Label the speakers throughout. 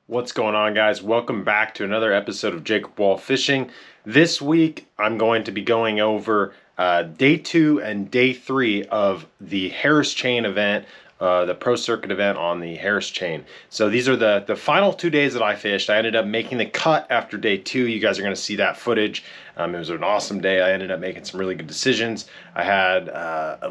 Speaker 1: What's going on, guys? Welcome back to another episode of Jacob Wall Fishing. This week I'm going to be going over day 2 and day 3 of the Harris Chain event, the Pro Circuit event on the Harris Chain. So these are the final 2 days that I fished. I ended up making the cut after day 2. You guys are going to see that footage. It was an awesome day. I ended up making some really good decisions. I had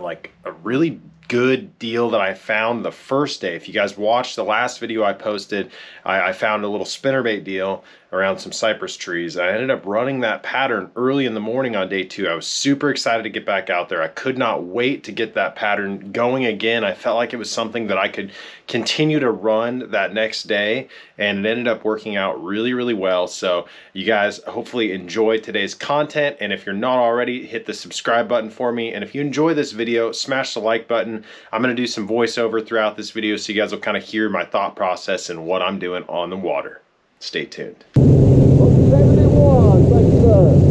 Speaker 1: like a really good deal that I found the first day. If you guys watched the last video I posted, I found a little spinnerbait deal around some cypress trees. I ended up running that pattern early in the morning on day 2. I was super excited to get back out there. I could not wait to get that pattern going again. I felt like it was something that I could continue to run that next day, and it ended up working out really well. So you guys hopefully enjoy today's content, and if you're not already, hit the subscribe button for me, and if you enjoy this video, smash the like button. I'm going to do some voiceover throughout this video so you guys will kind of hear my thought process and what I'm doing on the water. Stay tuned.
Speaker 2: 71, thank you, sir.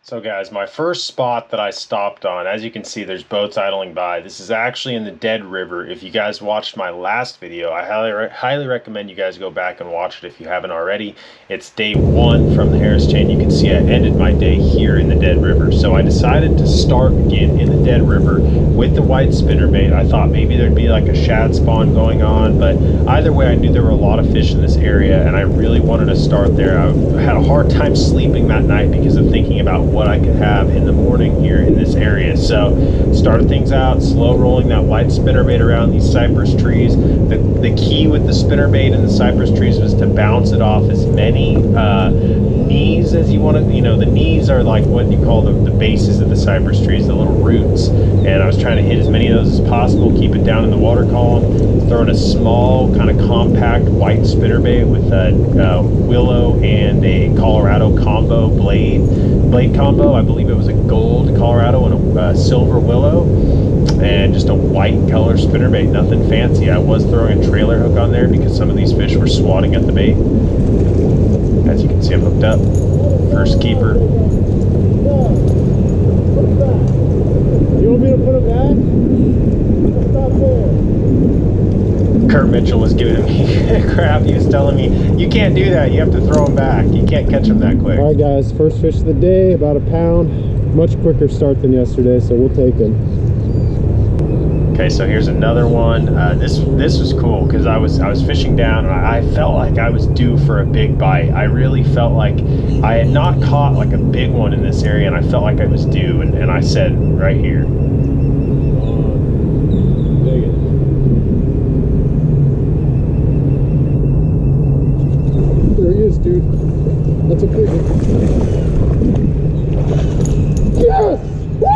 Speaker 1: So guys, my first spot that I stopped on, as you can see, there's boats idling by. This is actually in the Dead River. If you guys watched my last video, I highly recommend you guys go back and watch it if you haven't already. It's day 1 from the Harris Chain. You can see I ended my day here in the Dead River. So I decided to start again in the Dead River with the white spinnerbait. I thought maybe there'd be like a shad spawn going on, but either way, I knew there were a lot of fish in this area, and I really wanted to start there. I had a hard time sleeping that night because of thinking about what I could have in the morning here in this area. So started things out slow, rolling that white spinnerbait around these cypress trees. The key with the spinnerbait and the cypress trees was to bounce it off as many knees as you want to. You know, the knees are like what you call the bases of the cypress trees, the little roots, and I was trying to hit as many of those as possible, keep it down in the water column, throwing a small kind of compact white spinnerbait with a willow and a Curado combo blade combo. I believe it was a gold Curado and a silver willow, and just a white color spinnerbait, nothing fancy. I was throwing a trailer hook on there because some of these fish were swatting at the bait. As you can see, I'm hooked up. First keeper.
Speaker 2: You want me to put it back? Stop there.
Speaker 1: Kurt Mitchell was giving me crap. He was telling me, you can't do that. You have to throw them back. You can't catch them that quick.
Speaker 2: All right, guys. First fish of the day, about a pound. Much quicker start than yesterday, so we'll take him.
Speaker 1: Okay, so here's another one. This was cool because I was fishing down, and I felt like I was due for a big bite. I really felt like I had not caught like a big one in this area, and I felt like I was due, and I said right here.
Speaker 2: Dig it. There he is, dude. That's a big one. Yes! Woo!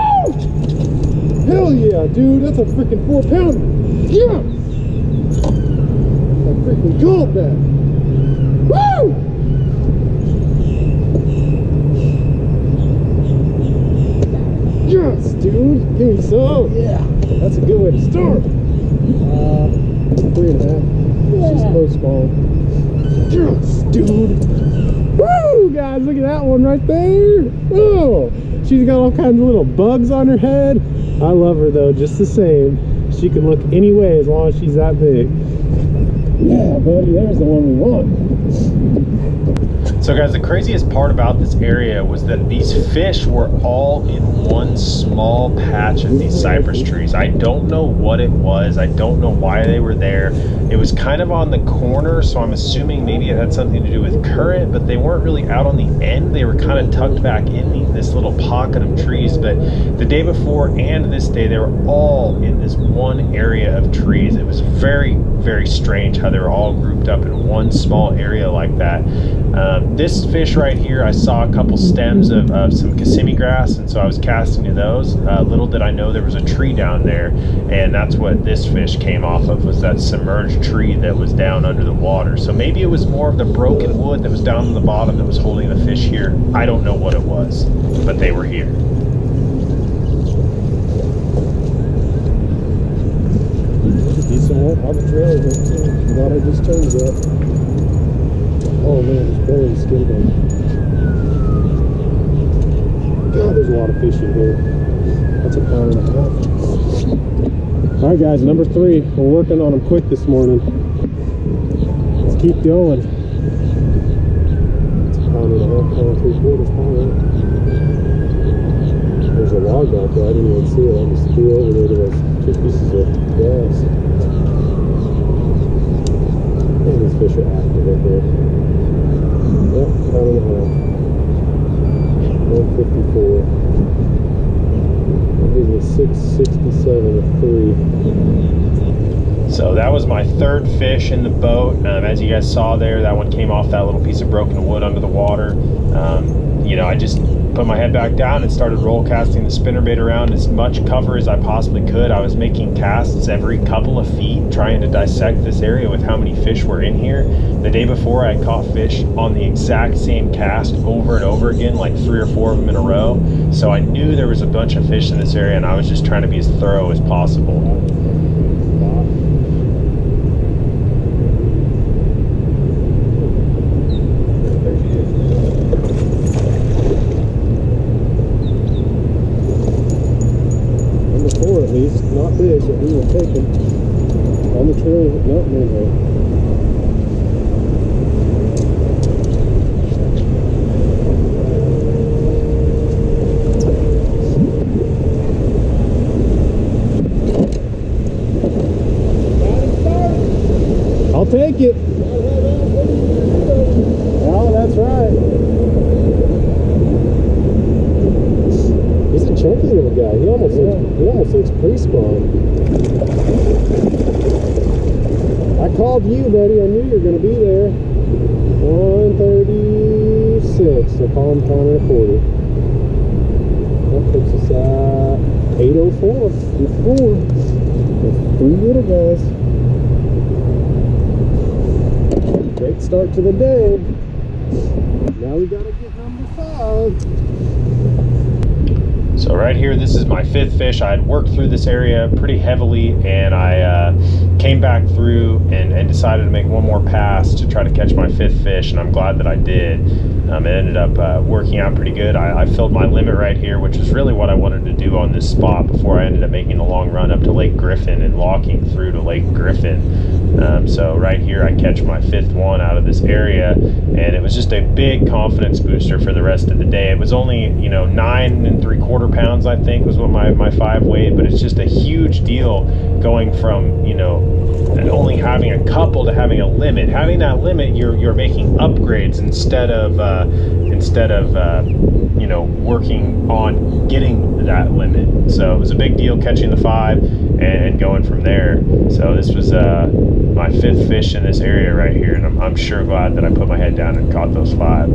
Speaker 2: Hell yeah, dude, that's a freaking 4-pounder. Yeah! I freaking called that. Woo! Yes, dude. Give me some. Yeah. That's a good way to start. 3.5. Yeah. She's close spawn. Yes, dude. Woo, guys, look at that one right there. Oh, she's got all kinds of little bugs on her head. I love her though, just the same. She can look any way as long as she's that big. Yeah, buddy, there's the one we want.
Speaker 1: So guys, the craziest part about this area was that these fish were all in one small patch of these cypress trees. I don't know what it was. I don't know why they were there. It was kind of on the corner, so I'm assuming maybe it had something to do with current, but they weren't really out on the end. They were kind of tucked back in this little pocket of trees. But the day before and this day, they were all in this one area of trees. It was very strange how they were all grouped up in one small area like that. This fish right here, I saw a couple stems of some Kissimmee grass, and so I was casting to those. Little did I know there was a tree down there, and that's what this fish came off of, was that submerged tree that was down under the water. So maybe it was more of the broken wood that was down on the bottom that was holding the fish here. I don't know what it was, but they were here. Decent one on the trailer, I'm glad I just turned that.
Speaker 2: Oh man, it's barely skimmed on. God, there's a lot of fish in here. That's a pound and a half. All right, guys, number 3. We're working on them quick this morning. Let's keep going. It's a pound and a half, pound 3/4 probably. There's a log out there. I didn't even see it. I just threw over there to those 2 pieces of grass. And these fish are active up there. Yep, pound and a half. 154. That gives me 667 of 3.
Speaker 1: So that was my 3rd fish in the boat. As you guys saw there, that one came off that little piece of broken wood under the water. You know, I just put my head back down and started roll casting the spinnerbait around as much cover as I possibly could. I was making casts every couple of feet, trying to dissect this area with how many fish were in here. The day before, I caught fish on the exact same cast over and over again, like 3 or 4 of them in a row. So I knew there was a bunch of fish in this area, and I was just trying to be as thorough as possible.
Speaker 2: At least, not big, but we will take them on the trail. No, no. I'll take it. Oh, that's right. He's a chunky little guy. He almost looks pre-spawn. I called you, buddy. I knew you were going to be there. 136. So call him pound and a quarter. That puts us at 804. 4. That's 3 little guys. Great start to the day. Now we got to get number 5.
Speaker 1: So right here, this is my 5th fish. I had worked through this area pretty heavily, and I came back through and decided to make one more pass to try to catch my 5th fish, and I'm glad that I did. It ended up working out pretty good. I filled my limit right here, which is really what I wanted to do on this spot before I ended up making a long run up to Lake Griffin and walking through to Lake Griffin. So right here, I catch my 5th one out of this area, and it was just a big confidence booster for the rest of the day. It was only, you know, 9 3/4 pounds, I think, was what my 5 weighed, but it's just a huge deal going from, you know, only having a couple to having a limit. Having that limit, you're making upgrades instead of you know, working on getting that limit. So it was a big deal catching the 5 and going from there. So this was my 5th fish in this area right here, and I'm sure glad that I put my head down and caught those 5.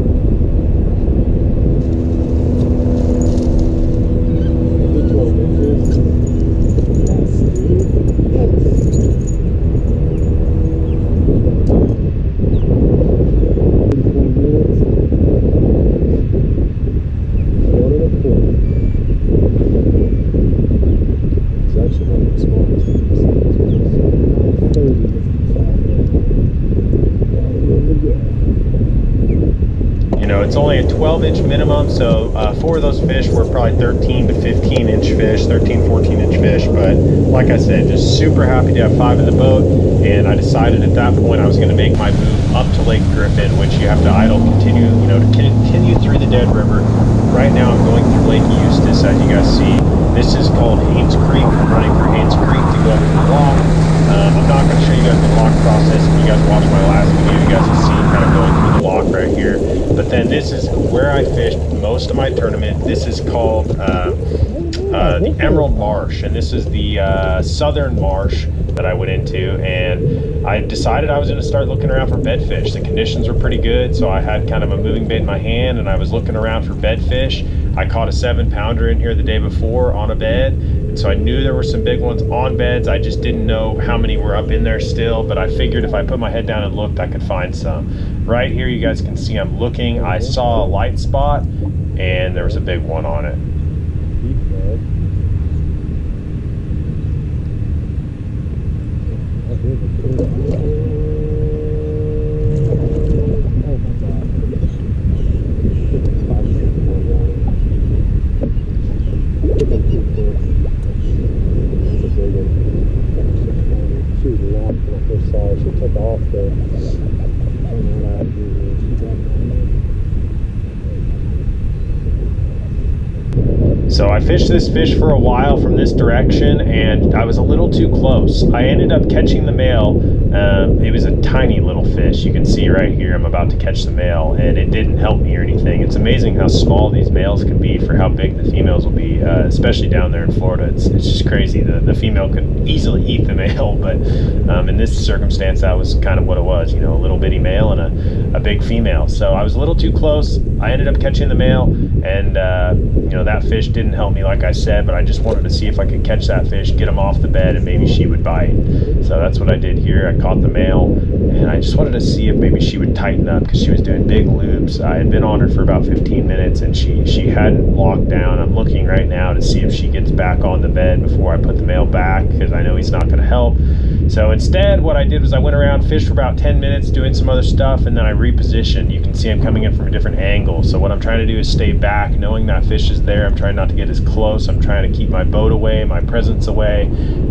Speaker 1: It's only a 12-inch minimum, so 4 of those fish were probably 13 to 15-inch fish, 13, 14-inch fish. But like I said, just super happy to have 5 in the boat, and I decided at that point I was going to make my move up to Lake Griffin, which you have to continue through the Dead River. Right now I'm going through Lake Eustis, as you guys see. This is called Haynes Creek. I'm running through Haynes Creek to go up to the lock. I'm not going to show you guys the lock process. If you guys watched my last video, you guys have seen kind of going through the lock right here. But then this is where I fished most of my tournament. This is called the Emerald Marsh, and this is the southern marsh that I went into, and I decided I was going to start looking around for bedfish. The conditions were pretty good, so I had kind of a moving bait in my hand, and I was looking around for bedfish. I caught a 7-pounder in here the day before on a bed, and so I knew there were some big ones on beds. I just didn't know how many were up in there still, but I figured if I put my head down and looked, I could find some. Right here, you guys can see I'm looking. I saw a light spot, and there was a big one on it. So I fished this fish for a while from this direction, and I was a little too close. I ended up catching the male. It was a tiny little fish. You can see right here I'm about to catch the male, and it didn't help me or anything. It's amazing how small these males can be for how big the females will be, especially down there in Florida. It's just crazy. The female could easily eat the male, but in this circumstance that was kind of what it was, you know, a little bitty male and a big female. So I was a little too close. I ended up catching the male, and you know, that fish didn't help me like I said, but I just wanted to see if I could catch that fish, get him off the bed, and maybe she would bite. So that's what I did here. I caught the male, and I just wanted to see if maybe she would tighten up, because she was doing big loops. I had been on her for about 15 minutes and she hadn't locked down. I'm looking right now to see if she gets back on the bed before I put the male back, because I know he's not going to help. So instead what I did was I went around, fished for about 10 minutes doing some other stuff, and then I repositioned. You can see I'm coming in from a different angle. So what I'm trying to do is stay back, knowing that fish is there. I'm trying not to get as close. I'm trying to keep my boat away, my presence away,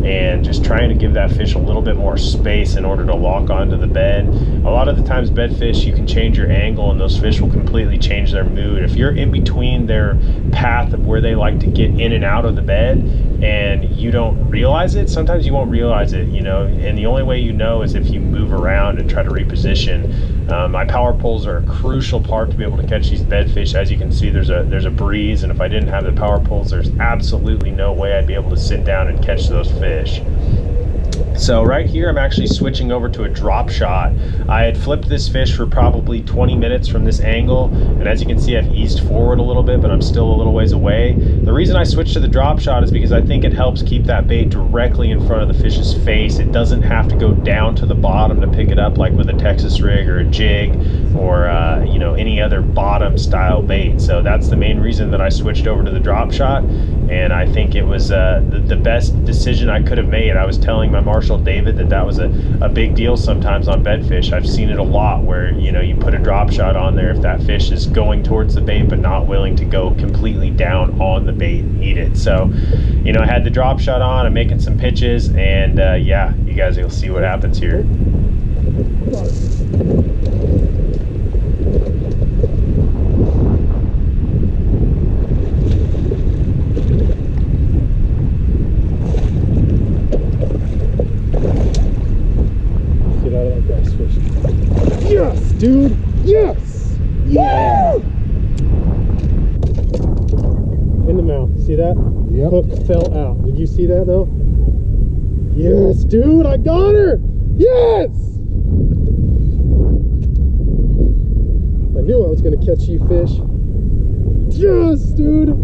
Speaker 1: and just trying to give that fish a little bit more space in order to lock onto the bed. A lot of the times bed fish, you can change your angle and those fish will completely change their mood. If you're in between their path of where they like to get in and out of the bed and you don't realize it, sometimes you won't realize it, you know, and the only way you know is if you move around and try to reposition. My power poles are a crucial part to be able to catch these bed fish. As you can see, there's a breeze, and if I didn't have the power poles, there's absolutely no way I'd be able to sit down and catch those fish. So right here I'm actually switching over to a drop shot. I had flipped this fish for probably 20 minutes from this angle, and as you can see I've eased forward a little bit, but I'm still a little ways away. The reason I switched to the drop shot is because I think it helps keep that bait directly in front of the fish's face. It doesn't have to go down to the bottom to pick it up like with a Texas rig or a jig or you know, any other bottom style bait. So that's the main reason that I switched over to the drop shot, and I think it was the best decision I could have made. I was telling my Marshall David that was a big deal sometimes on bedfish. I've seen it a lot where, you know, you put a drop shot on there if that fish is going towards the bait but not willing to go completely down on the bait and eat it. So, you know, I had the drop shot on, I'm making some pitches, and yeah, you guys will see what happens here.
Speaker 2: Yes, dude! Yes! Yeah! In the mouth. See that? Yep. Hook fell out. Did you see that though? Yes, dude! I got her! Yes! I knew I was gonna catch you fish. Yes, dude!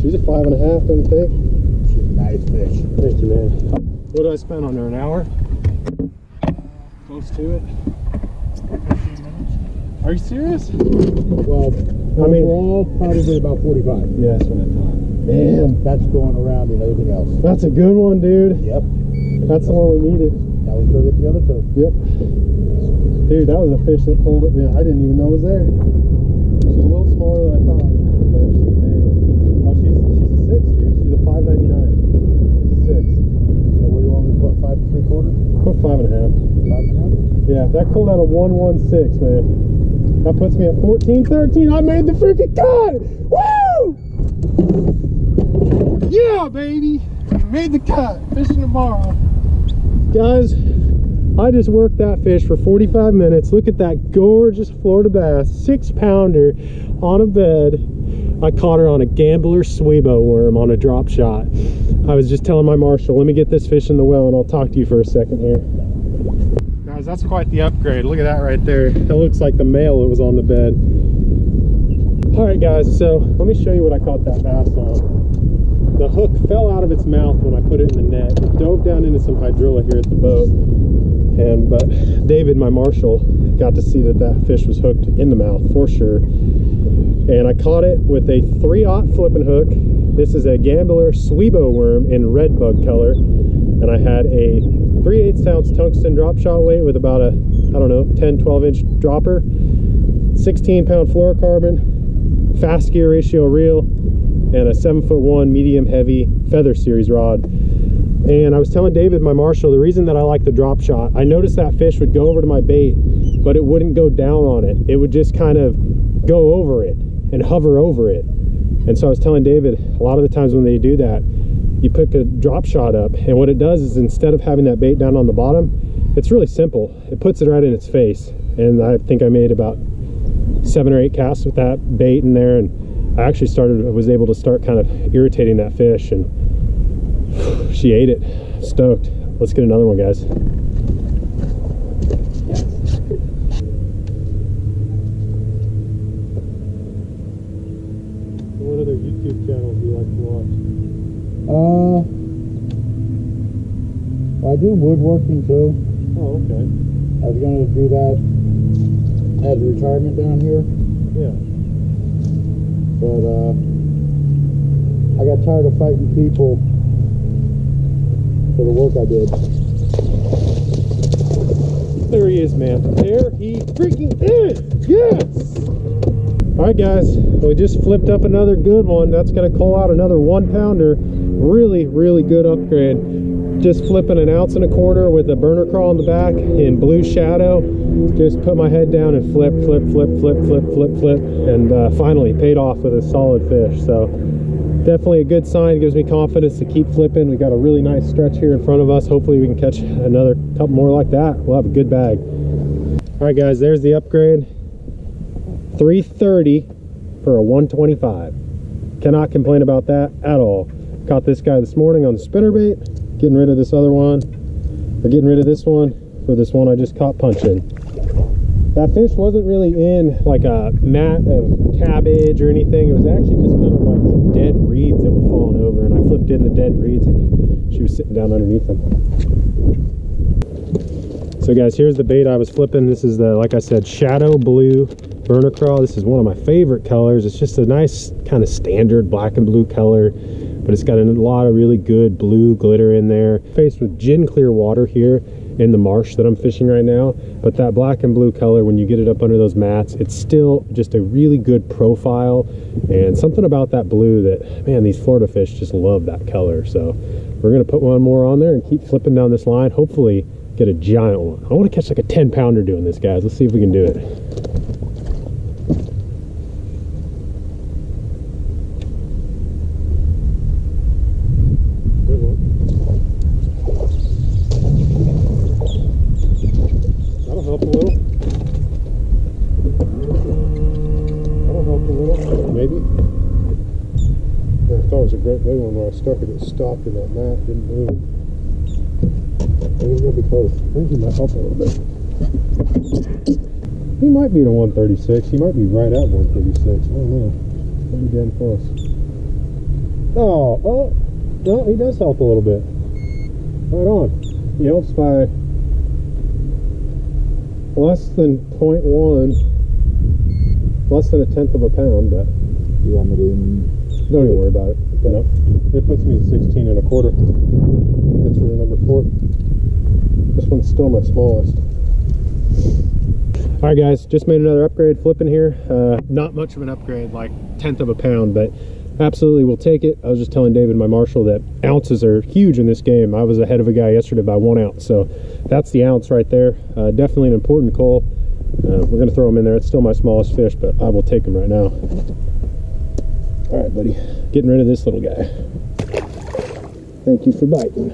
Speaker 2: She's a 5.5, don't you think?
Speaker 3: She's a nice fish.
Speaker 2: Thank you, man. What did I spend on her? An hour? Close to it.
Speaker 3: 15 minutes.
Speaker 2: Are you serious?
Speaker 3: Well,
Speaker 2: I mean,
Speaker 3: overall, probably about 45.
Speaker 2: yes, man.
Speaker 3: That's going around and everything else.
Speaker 2: That's a good one, dude.
Speaker 3: Yep.
Speaker 2: That's the one we needed.
Speaker 3: Now let's go get the other two.
Speaker 2: Yep. Dude, that was a fish that pulled it. Man, I didn't even know it was there. She's a little smaller than I thought. But she's big. Oh, she's a 6, dude. She's a 5.99. She's a 6.
Speaker 3: So what do you want me to put? 5 3/4?
Speaker 2: Put 5.5.
Speaker 3: 5.5?
Speaker 2: Yeah, that pulled out a 116, man. That puts me at 14-13. I made the freaking cut! Woo! Yeah, baby! Made the cut. Fishing tomorrow. Guys, I just worked that fish for 45 minutes. Look at that gorgeous Florida bass, 6-pounder on a bed. I caught her on a Gambler Sweebo Worm on a drop shot. I was just telling my Marshall, let me get this fish in the well and I'll talk to you for a second here. Guys, that's quite the upgrade. Look at that right there. That looks like the male that was on the bed. All right, guys, so let me show you what I caught that bass on. The hook fell out of its mouth when I put it in the net. It dove down into some hydrilla here at the boat. But David, my Marshall, got to see that fish was hooked in the mouth for sure. And I caught it with a 3/0 flipping hook. This is a Gambler Sweebo Worm in red bug color. And I had a 3/8 ounce tungsten drop shot weight with about a, I don't know, 10-12 inch dropper, 16-pound fluorocarbon, fast gear ratio reel, and a 7'1" medium heavy Feather series rod. And I was telling David, my Marshall, the reason that I like the drop shot, I noticed that fish would go over to my bait, but it wouldn't go down on it. It would just kind of go over it and hover over it. And so I was telling David, a lot of the times when they do that, you pick a drop shot up, and what it does is instead of having that bait down on the bottom, it's really simple. It puts it right in its face. And I think I made about 7 or 8 casts with that bait in there, and I actually was able to start kind of irritating that fish, and she ate it. Stoked. Let's get another one, guys. What other YouTube channels do you like to watch?
Speaker 3: I do woodworking too.
Speaker 2: Oh, okay.
Speaker 3: I was going to do that at retirement down here,
Speaker 2: Yeah.
Speaker 3: but I got tired of fighting people for the work I did.
Speaker 2: There he is, man. There he freaking is. Yes. All right, guys. We just flipped up another good one. That's going to call out another 1 pounder. Really, really good upgrade. Just flipping an 1.25 ounces with a burner crawl in the back in blue shadow. Just put my head down and flip, and finally paid off with a solid fish. So definitely a good sign. It gives me confidence to keep flipping. We got a really nice stretch here in front of us. Hopefully we can catch another couple more like that. We'll have a good bag. All right, guys, there's the upgrade. 330 for a 125. Cannot complain about that at all. Caught this guy this morning on the spinnerbait, getting rid of this other one, or getting rid of this one for this one I just caught punching. That fish wasn't really in like a mat of cabbage or anything. It was actually just kind of like some dead reeds that were falling over, and I flipped in the dead reeds and she was sitting down underneath them. So guys, here's the bait I was flipping. This is the, like I said, shadow blue burner craw. This is one of my favorite colors. It's just a nice kind of standard black and blue color, but it's got a lot of really good blue glitter in there. Faced with gin clear water here in the marsh that I'm fishing right now, but that black and blue color, when you get it up under those mats, it's still just a really good profile, and something about that blue that, man, these Florida fish just love that color. So we're gonna put one more on there and keep flipping down this line, hopefully get a giant one. I want to catch like a 10 pounder doing this, guys. Let's see if we can do it. That'll help a little. That'll help a little, maybe. I thought it was a great big one. When I stuck it, it stopped in that mat, didn't move. He's gonna be close. I think he might help a little bit. He might be at a 136. He might be right at 136. I don't know. Pretty damn close. Oh, no, he does help a little bit. Right on. He helps by less than 0.1, less than 1/10 of a pound, but
Speaker 3: You want me to
Speaker 2: don't even worry about it. You know, it puts me at 16 1/4. That's for number 4. This one's still my smallest. All right, guys, just made another upgrade flipping here. Not much of an upgrade, like 1/10 of a pound, but absolutely we'll take it. I was just telling David, my marshal, that ounces are huge in this game. I was ahead of a guy yesterday by 1 ounce, so that's the ounce right there. Definitely an important coal. We're gonna throw him in there. It's still my smallest fish, but I will take him right now. All right, buddy, getting rid of this little guy. Thank you for biting.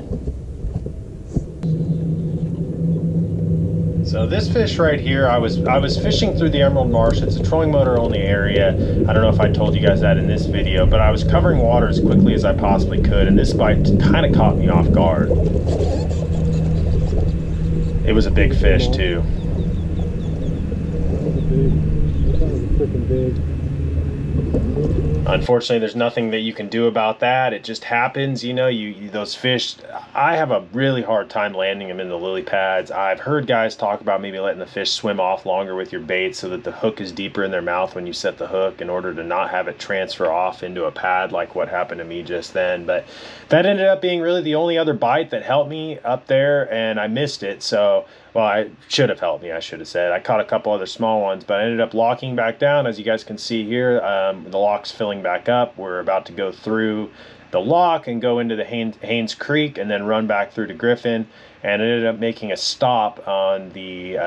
Speaker 1: So this fish right here, I was fishing through the Emerald Marsh. It's a trolling motor only area. I don't know if I told you guys that in this video, but I was covering water as quickly as I possibly could, and this bite kind of caught me off guard. It was a big fish too.
Speaker 2: Freaking big.
Speaker 1: Unfortunately, there's nothing that you can do about that. It just happens, you know. Those fish, I have a really hard time landing them in the lily pads. I've heard guys talk about maybe letting the fish swim off longer with your bait so that the hook is deeper in their mouth when you set the hook, in order to not have it transfer off into a pad like what happened to me just then. But that ended up being really the only other bite that helped me up there, and I missed it. So, well, I should have helped me, I should have said. I caught a couple other small ones, but I ended up locking back down. As you guys can see here, the lock's filling back up. We're about to go through the lock and go into the Haynes Creek and then run back through to Griffin, and ended up making a stop on the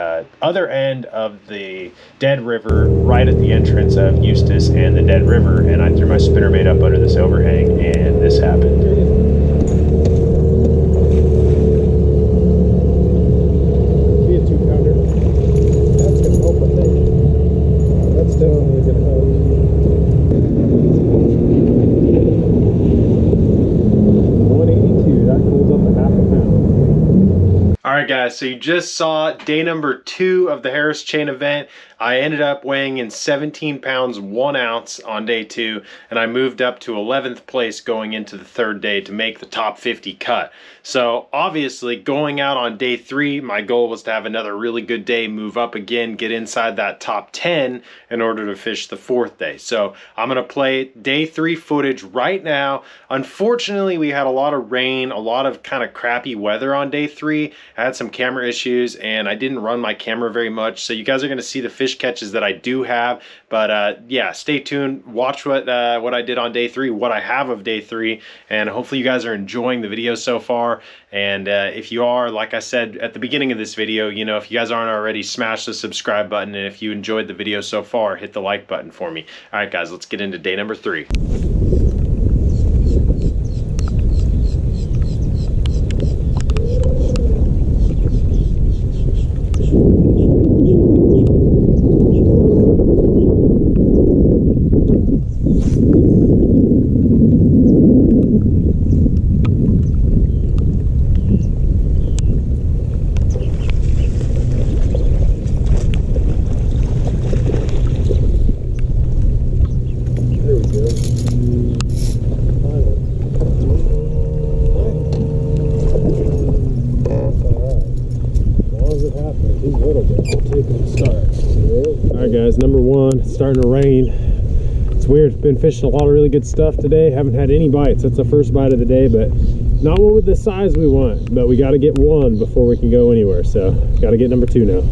Speaker 1: other end of the Dead River, right at the entrance of Eustis and the Dead River, and I threw my spinnerbait up under this overhang, and this happened.
Speaker 2: Be a 2-pounder. That's gonna help, I think. That's definitely gonna help. 182. That pulls up a half a pound.
Speaker 1: All right, guys, so you just saw day number 2 of the Harris Chain event. I ended up weighing in 17 pounds 1 ounce on day 2, and I moved up to 11th place going into the 3rd day to make the top 50 cut. So obviously going out on day 3, my goal was to have another really good day, move up again, get inside that top 10 in order to fish the 4th day. So I'm gonna play day 3 footage right now. Unfortunately, we had a lot of rain, a lot of kind of crappy weather on day 3. I had some camera issues and I didn't run my camera very much, so you guys are going to see the fish catches that I do have. But yeah, stay tuned, watch what I did on day 3, what I have of day 3, and hopefully you guys are enjoying the video so far. And if you are, like I said at the beginning of this video, you know, if you guys aren't already, smash the subscribe button, and if you enjoyed the video so far, hit the like button for me. All right, guys, let's get into day number 3. Guys, number 1, it's starting to rain. It's weird, been fishing a lot of really good stuff today, haven't had any bites. That's the first bite of the day, but not one with the size we want, but we got to get 1 before we can go anywhere, so got to get number 2 now.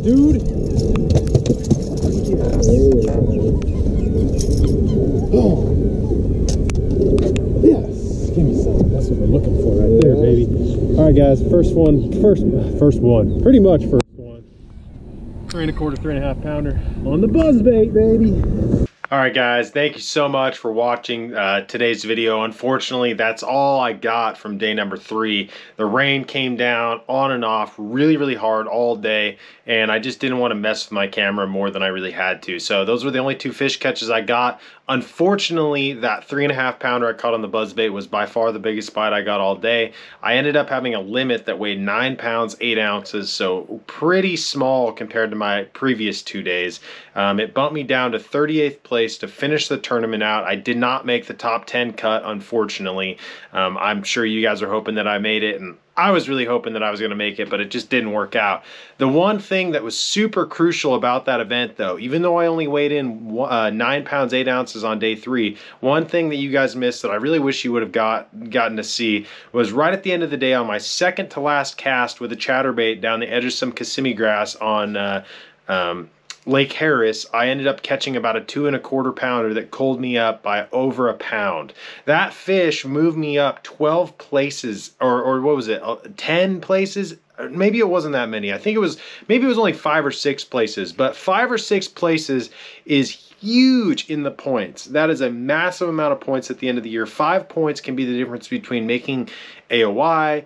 Speaker 1: Dude. Oh. Yes. Give me some. That's what we're looking for right there, baby. All right, guys. First one. Pretty much first one. 3 1/4, 3 1/2 pounder on the buzzbait, baby. All right, guys, thank you so much for watching today's video. Unfortunately, that's all I got from day number 3. The rain came down on and off really, really hard all day, and I just didn't want to mess with my camera more than I really had to. So those were the only 2 fish catches I got. Unfortunately, that 3 1/2 pounder I caught on the buzzbait was by far the biggest bite I got all day. I ended up having a limit that weighed 9 pounds 8 ounces, so pretty small compared to my previous 2 days. It bumped me down to 38th place to finish the tournament out. I did not make the top 10 cut, unfortunately. I'm sure you guys are hoping that I made it, and I was really hoping that I was going to make it, but it just didn't work out. The one thing that was super crucial about that event, though, even though I only weighed in 9 pounds 8 ounces on day 3, one thing that you guys missed that I really wish you would have gotten to see was right at the end of the day on my second to last cast with a chatterbait down the edge of some Kissimmee grass on Lake Harris, I ended up catching about a 2 1/4 pounder that cold me up by over a pound. That fish moved me up 12 places, or what was it, 10 places? Maybe it wasn't that many. I think maybe it was only 5 or 6 places, but 5 or 6 places is huge in the points. That is a massive amount of points at the end of the year. 5 points can be the difference between making AOI,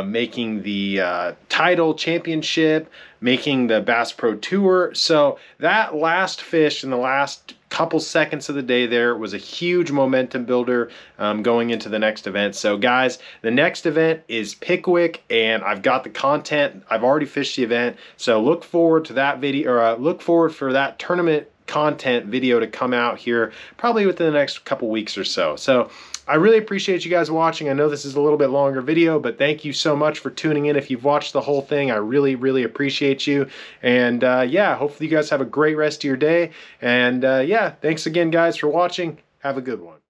Speaker 1: making the title championship, making the Bass Pro Tour. So that last fish in the last couple seconds of the day there was a huge momentum builder going into the next event. So guys, the next event is Pickwick, and I've got the content. I've already fished the event, so look forward to that video, or look forward for that tournament content video to come out here probably within the next couple weeks or so. So I really appreciate you guys watching. I know this is a little bit longer video, but thank you so much for tuning in. If you've watched the whole thing, I really, really appreciate you. And yeah, hopefully you guys have a great rest of your day. And yeah, thanks again, guys, for watching. Have a good one.